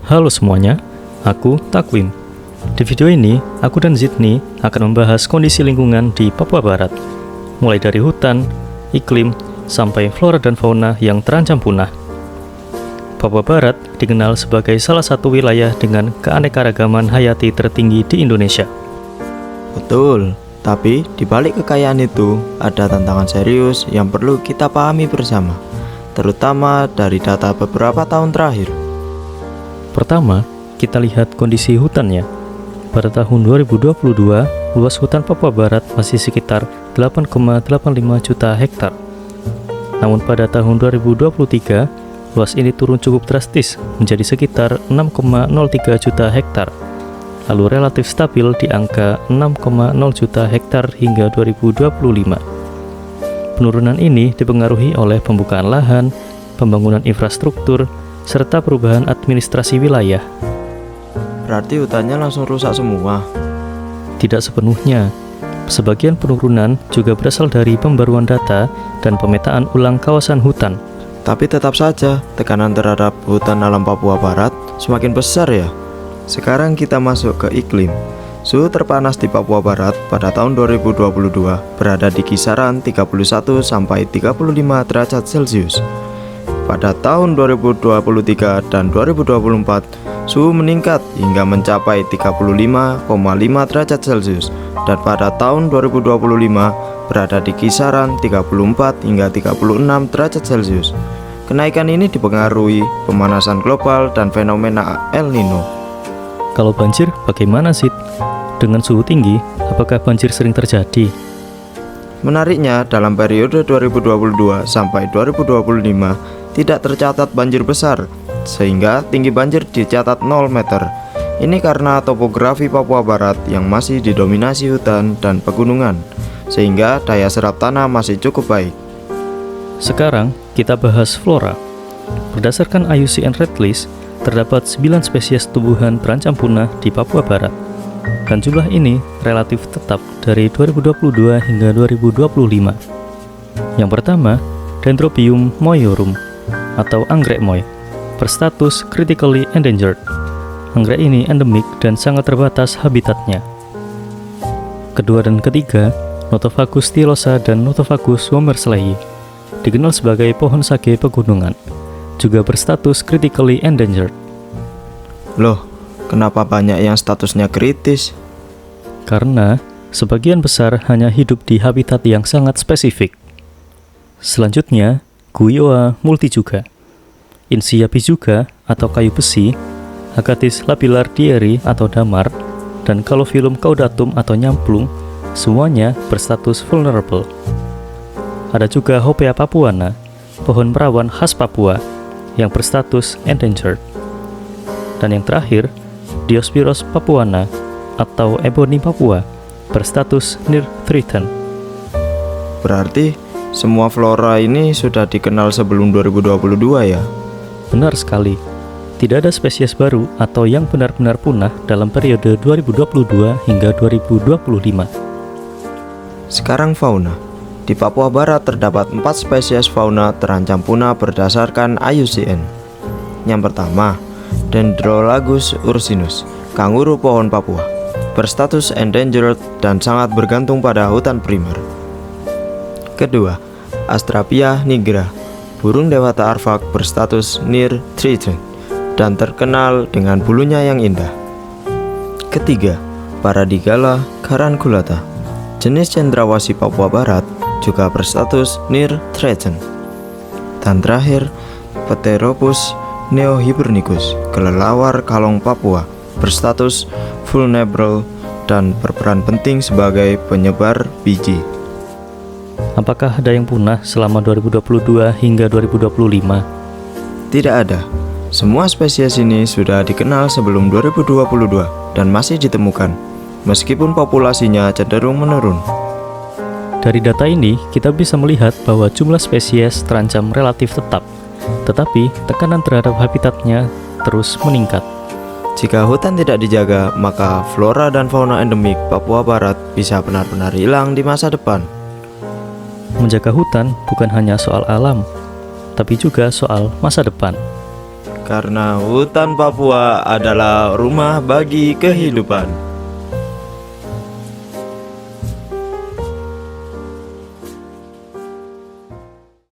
Halo semuanya, aku Takwim. Di video ini, aku dan Zidni akan membahas kondisi lingkungan di Papua Barat, mulai dari hutan, iklim, sampai flora dan fauna yang terancam punah. Papua Barat dikenal sebagai salah satu wilayah dengan keanekaragaman hayati tertinggi di Indonesia. Betul, tapi di balik kekayaan itu ada tantangan serius yang perlu kita pahami bersama, terutama dari data beberapa tahun terakhir. Pertama, kita lihat kondisi hutannya. Pada tahun 2022, luas hutan Papua Barat masih sekitar 8,85 juta hektar. Namun pada tahun 2023, luas ini turun cukup drastis menjadi sekitar 6,03 juta hektar. Lalu relatif stabil di angka 6,0 juta hektar hingga 2025. Penurunan ini dipengaruhi oleh pembukaan lahan, pembangunan infrastruktur, serta perubahan administrasi wilayah. Berarti hutannya langsung rusak semua? Tidak sepenuhnya. Sebagian penurunan juga berasal dari pembaruan data dan pemetaan ulang kawasan hutan. Tapi tetap saja, tekanan terhadap hutan alam Papua Barat semakin besar ya. Sekarang kita masuk ke iklim. Suhu terpanas di Papua Barat pada tahun 2022 berada di kisaran 31 sampai 35 derajat Celcius. Pada tahun 2023 dan 2024, suhu meningkat hingga mencapai 35,5 derajat Celcius dan pada tahun 2025 berada di kisaran 34 hingga 36 derajat Celcius. Kenaikan ini dipengaruhi pemanasan global dan fenomena El Nino. Kalau banjir, bagaimana Sid? Dengan suhu tinggi, apakah banjir sering terjadi? Menariknya, dalam periode 2022 sampai 2025 tidak tercatat banjir besar, sehingga tinggi banjir dicatat 0 meter. Ini karena topografi Papua Barat yang masih didominasi hutan dan pegunungan, sehingga daya serap tanah masih cukup baik. Sekarang, kita bahas flora. Berdasarkan IUCN Red List, terdapat 9 spesies tumbuhan terancam punah di Papua Barat. Dan jumlah ini relatif tetap dari 2022 hingga 2025. Yang pertama, Dendrobium moyorum atau anggrek moy, berstatus critically endangered. Anggrek ini endemik dan sangat terbatas habitatnya. Kedua dan ketiga, Nothofagus stylosa dan Nothofagus womersley, dikenal sebagai pohon sage pegunungan, juga berstatus critically endangered. Loh, kenapa banyak yang statusnya kritis? Karena sebagian besar hanya hidup di habitat yang sangat spesifik. Selanjutnya, Guyoa multijuga, Insia bijuga atau kayu besi, Agathis labilardieri atau damar, dan Calophyllum caudatum atau nyamplung, semuanya berstatus vulnerable. Ada juga Hopea papuana, pohon perawan khas Papua, yang berstatus endangered. Dan yang terakhir, Diospyros papuana atau ebony Papua, berstatus near threatened. Berarti semua flora ini sudah dikenal sebelum 2022 ya? Benar sekali. Tidak ada spesies baru atau yang benar-benar punah dalam periode 2022 hingga 2025. Sekarang fauna. Di Papua Barat terdapat 4 spesies fauna terancam punah berdasarkan IUCN. Yang pertama, Dendrolagus ursinus, kanguru pohon Papua, berstatus endangered dan sangat bergantung pada hutan primer. Kedua, Astrapia nigra, burung dewata arfak berstatus near threatened dan terkenal dengan bulunya yang indah. Ketiga, Paradigala caranculata, jenis cendrawasih Papua Barat, juga berstatus near threatened. Dan terakhir, Pteropus neohibernicus, kelelawar kalong Papua, berstatus vulnerable dan berperan penting sebagai penyebar biji. Apakah ada yang punah selama 2022 hingga 2025? Tidak ada. Semua spesies ini sudah dikenal sebelum 2022 dan masih ditemukan, meskipun populasinya cenderung menurun. Dari data ini, kita bisa melihat bahwa jumlah spesies terancam relatif tetap, tetapi tekanan terhadap habitatnya terus meningkat. Jika hutan tidak dijaga, maka flora dan fauna endemik Papua Barat bisa benar-benar hilang di masa depan. Menjaga hutan bukan hanya soal alam, tapi juga soal masa depan. karena hutan Papua adalah rumah bagi kehidupan.